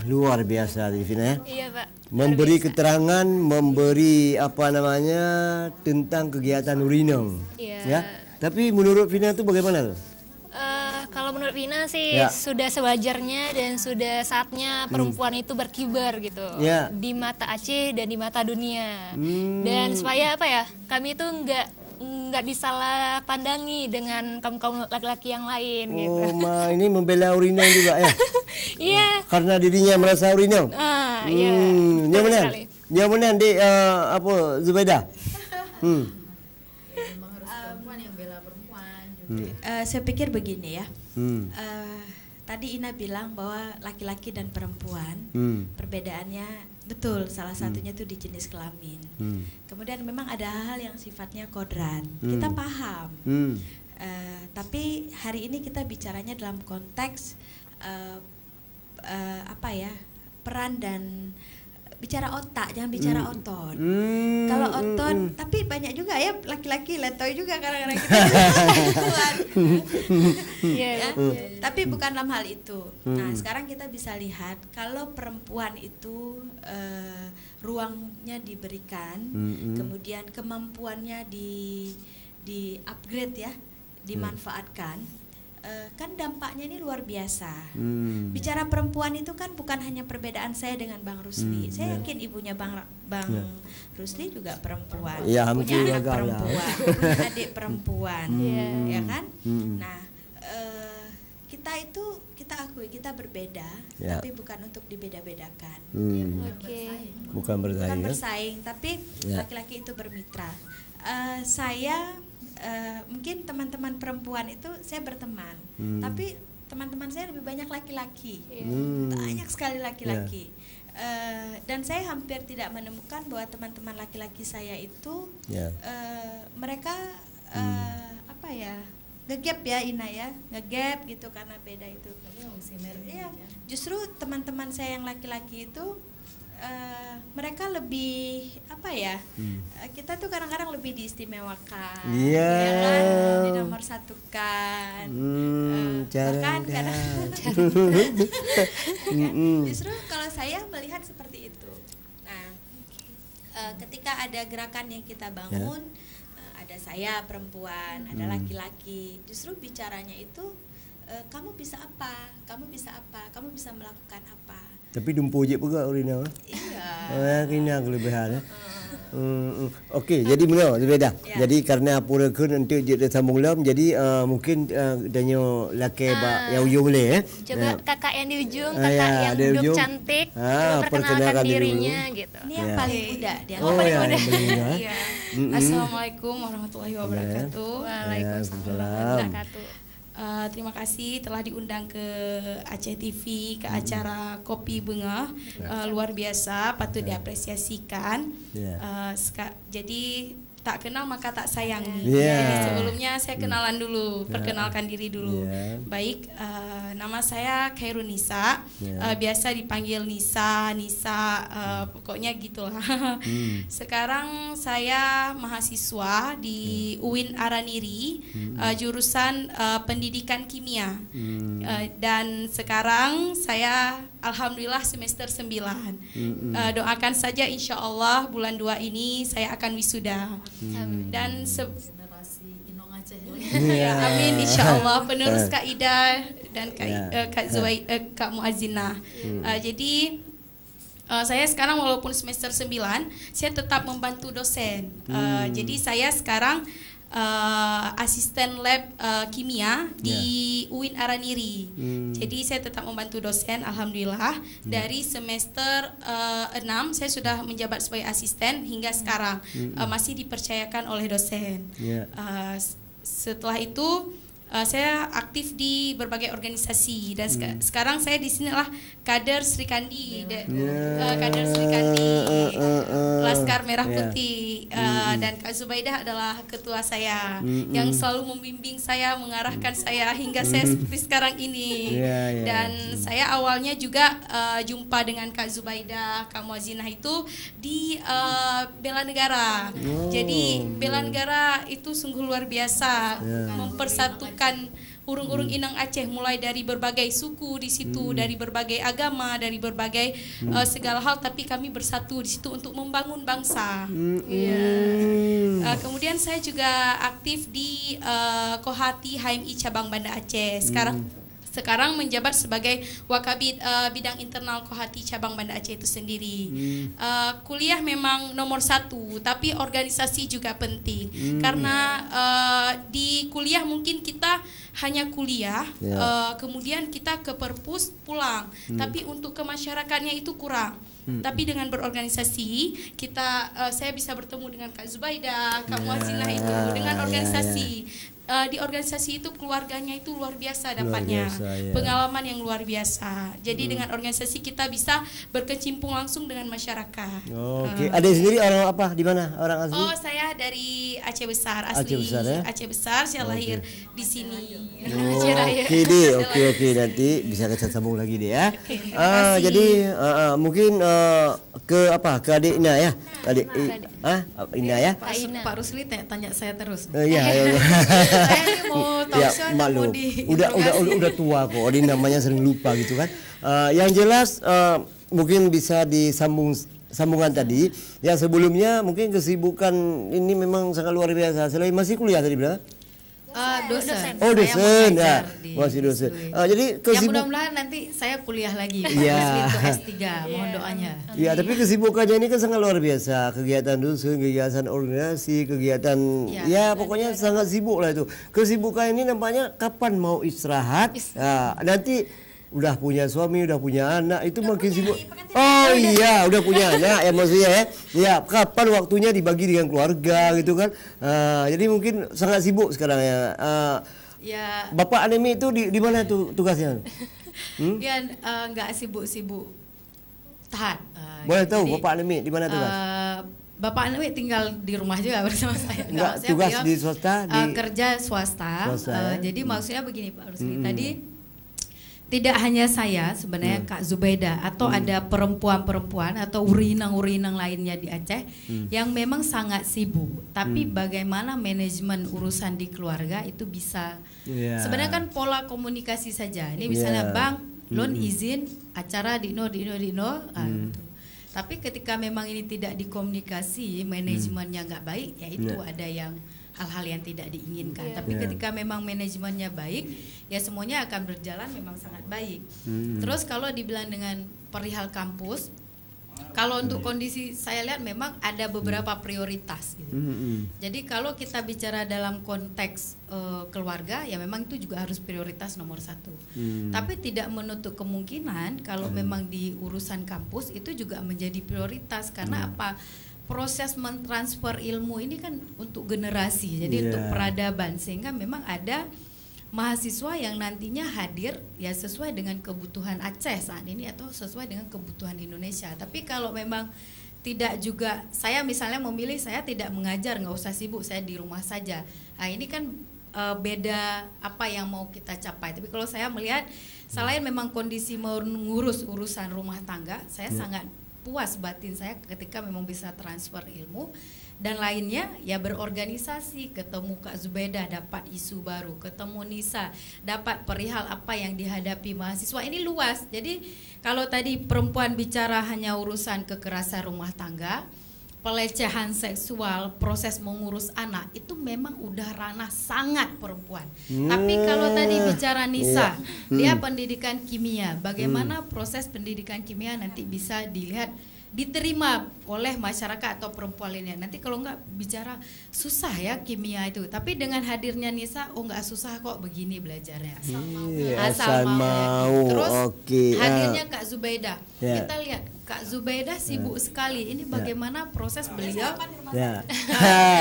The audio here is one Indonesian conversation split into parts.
luar biasa Vina ya. Iya Pak. Memberi keterangan, memberi apa namanya tentang kegiatan urinong. Iya. Ya. Tapi menurut Vina itu bagaimana tuh? Kalau menurut Vina sih Ya. sudah sewajarnya dan sudah saatnya perempuan itu berkibar gitu Ya. di mata Aceh dan di mata dunia. Dan supaya apa ya, kami itu nggak disalah pandangi dengan kaum laki-laki yang lain gitu. Oh, ini membela urinong juga ya. Iya. Karena dirinya merasa urinong. Iya. betul Nyaman. sekali. Nyaman di apa Zubaida? Memang harus perempuan yang bela perempuan juga. Saya pikir begini ya. Tadi Ina bilang bahwa laki-laki dan perempuan perbedaannya betul, salah satunya itu di jenis kelamin. Kemudian memang ada hal-hal yang sifatnya kodrat, kita paham. Tapi hari ini kita bicaranya dalam konteks apa ya, peran dan bicara otak, jangan bicara otot. Kalau otot, tapi banyak juga ya laki-laki letoy juga kadang-kadang kita perempuan. Ya, tapi bukan dalam hal itu. Nah, sekarang kita bisa lihat kalau perempuan itu ruangnya diberikan, kemudian kemampuannya di upgrade ya, dimanfaatkan. Kan dampaknya ini luar biasa. Bicara perempuan itu kan bukan hanya perbedaan saya dengan Bang Rusli. Saya yakin ibunya Bang Rusli juga perempuan, punya anak perempuan, punya adik perempuan, ya kan? Nah, kita akui kita berbeda, tapi bukan untuk dibeda-bedakan. Bukan bersaing, tapi laki-laki itu bermitra. Saya mungkin teman-teman perempuan itu saya berteman, tapi teman-teman saya lebih banyak laki-laki, banyak sekali laki-laki. Dan saya hampir tidak menemukan bahwa teman-teman laki-laki saya itu mereka apa ya, ngegap ya Ina ya, ngegap gitu karena beda itu. Iya, justru teman-teman saya yang laki-laki itu mereka lebih apa ya, kita tuh kadang-kadang lebih diistimewakan, ya kan, di nomor satukan, bahkan kadang justru kalau saya melihat seperti itu. Nah, ketika ada gerakan yang kita bangun, ada saya perempuan, ada laki-laki, justru bicaranya itu kamu bisa apa, kamu bisa apa, kamu bisa melakukan apa. Tapi dumpu je juga urinong. Iya. Kena kelebihan. Okey, jadi benar beda. Jadi karena pura ke nanti dia sambung lam, jadi mungkin danyo laki yang ujung boleh Coba kakak yang di ujung, kakak yang duduk cantik, perkenalkan dirinya gitu. Ini yang paling muda dia. Paling muda. Iya. Assalamualaikum warahmatullahi wabarakatuh. Waalaikumsalam warahmatullahi wabarakatuh. Terima kasih telah diundang ke Aceh TV, ke acara Kopi Bunga. Luar biasa, patut diapresiasikan. Jadi tak kenal maka tak sayangi. Jadi sebelumnya saya kenalan dulu, perkenalkan diri dulu. Baik, nama saya Khairun Nisa, biasa dipanggil Nisa, pokoknya gitulah. Sekarang saya mahasiswa di UIN Araniri, jurusan pendidikan kimia. Dan sekarang saya alhamdulillah semester 9. Doakan saja insya Allah bulan 2 ini saya akan wisuda. Dan generasi Inong Aceh. ya, amin insya Allah, penerus Kak Ida dan Kak Kak Muazinah. Jadi saya sekarang walaupun semester 9 saya tetap membantu dosen. Jadi saya sekarang asisten lab kimia di UIN Araniri. Jadi saya tetap membantu dosen, alhamdulillah. Dari semester 6 saya sudah menjabat sebagai asisten hingga sekarang masih dipercayakan oleh dosen. Setelah itu saya aktif di berbagai organisasi dan sekarang saya di sini adalah kader Sri Kandi, kader Sri Kandi, Laskar Merah Putih, dan Kak Zubaidah adalah ketua saya yang selalu membimbing saya, mengarahkan saya hingga saya seperti sekarang ini. Dan saya awalnya juga jumpa dengan Kak Zubaidah, Kak Muazinah itu di Bela Negara. Jadi Bela Negara itu sungguh luar biasa, mempersatukan urung-urung Inang Aceh, mulai dari berbagai suku di situ, dari berbagai agama, dari berbagai segala hal, tapi kami bersatu di situ untuk membangun bangsa. Kemudian saya juga aktif di Kohati HMI cabang Banda Aceh. Sekarang menjabat sebagai Wakabid bidang internal Kohati cabang Banda Aceh itu sendiri. Kuliah memang nomor 1, tapi organisasi juga penting. Karena di kuliah mungkin kita hanya kuliah, kemudian kita ke perpus pulang. Tapi untuk ke masyarakatnya itu kurang. Tapi dengan berorganisasi saya bisa bertemu dengan Kak Zubaida, Kak Muazinah itu dengan organisasi. Di organisasi itu keluarganya itu luar biasa dapatnya, pengalaman yang luar biasa. Jadi dengan organisasi kita bisa berkecimpung langsung dengan masyarakat. Oke, ada sendiri orang apa, di mana orang asli? Oh, saya dari Aceh Besar, asli Aceh Besar, ya? Aceh Besar, saya lahir di sini. Oke deh, oke nanti bisa kita sambung lagi deh ya. Jadi mungkin ke adik Ina ya, Ina ya. Pak Rusli tanya saya terus. Iya. Saya ini mau talk show, mau udah tua kok, ini namanya sering lupa gitu kan. Yang jelas mungkin bisa sambungan tadi. Ya sebelumnya mungkin kesibukan ini memang sangat luar biasa. Selain masih kuliah tadi berapa? Dosen. Oh, dosen ya. Di Masih dosen. Jadi ya mudah-mudahan nanti saya kuliah lagi. Untuk S3, mohon doanya. Ya, tapi kesibukannya ini kan sangat luar biasa. Kegiatan dusun, kegiatan organisasi, kegiatan pokoknya sangat sibuk lah itu. Kesibukan ini nampaknya kapan mau istirahat? Nanti udah punya suami, udah punya anak, itu makin sibuk. Oh iya, udah punya anak ya maksudnya ya. Ya, kapan waktunya dibagi dengan keluarga gitu kan. Jadi mungkin sangat sibuk sekarang ya. Bapak Anemi itu di mana tuh tugasnya? Ya nggak sibuk-sibuk. Tahan. Boleh tahu Bapak Anemi di mana tugas? Bapak Anemi tinggal di rumah juga bersama saya. Enggak, tugas di swasta? Kerja swasta. Jadi maksudnya begini Pak Rusli, tadi tidak hanya saya sebenarnya Kak Zubaida atau ada perempuan-perempuan atau urinang-urinang lainnya di Aceh yang memang sangat sibuk. Tapi bagaimana manajemen urusan di keluarga itu bisa sebenarnya kan pola komunikasi saja. Ini misalnya Bang, loan izin acara dino. Tapi ketika memang ini tidak dikomunikasi, manajemennya nggak baik, ya itu ada yang hal-hal yang tidak diinginkan. Tapi ketika memang manajemennya baik, ya semuanya akan berjalan memang sangat baik. Terus kalau dibilang dengan perihal kampus, kalau untuk kondisi saya lihat memang ada beberapa prioritas gitu. Jadi kalau kita bicara dalam konteks keluarga, ya memang itu juga harus prioritas nomor 1. Tapi tidak menutup kemungkinan kalau memang di urusan kampus itu juga menjadi prioritas. Karena apa? Proses mentransfer ilmu ini kan untuk generasi, jadi untuk peradaban, sehingga memang ada mahasiswa yang nantinya hadir ya sesuai dengan kebutuhan Aceh saat ini atau sesuai dengan kebutuhan Indonesia. Tapi kalau memang tidak juga, saya misalnya memilih saya tidak mengajar, nggak usah sibuk, saya di rumah saja. Nah ini kan beda apa yang mau kita capai. Tapi kalau saya melihat selain memang kondisi mengurus urusan rumah tangga, saya sangat puas batin saya ketika memang bisa transfer ilmu dan lainnya ya berorganisasi, ketemu Kak Zubaida dapat isu baru, ketemu Nisa dapat perihal apa yang dihadapi mahasiswa. Ini luas. Jadi kalau tadi perempuan bicara hanya urusan kekerasan rumah tangga, pelecehan seksual, proses mengurus anak itu memang udah ranah sangat perempuan. Tapi kalau tadi bicara Nisa, dia pendidikan kimia, bagaimana proses pendidikan kimia nanti bisa dilihat diterima oleh masyarakat atau perempuan lainnya. Nanti kalau nggak bicara susah ya kimia itu, tapi dengan hadirnya Nisa, oh nggak susah kok begini belajarnya. Asal mau. Terus hadirnya Kak Zubaida, kita lihat Kak Zubaida sibuk sekali. Ini bagaimana proses beliau?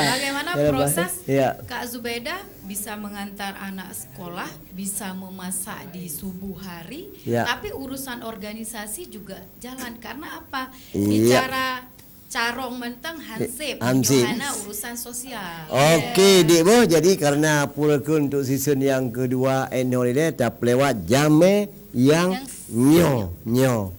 Bagaimana proses Kak Zubaida bisa mengantar anak sekolah, bisa memasak di subuh hari, tapi urusan organisasi juga jalan. Karena apa? Bicara carong menteng hansip, karena urusan sosial. Oke, Dik Bo, jadi karena pulakun untuk season yang kedua annual ini tak lewat jame yang nyo.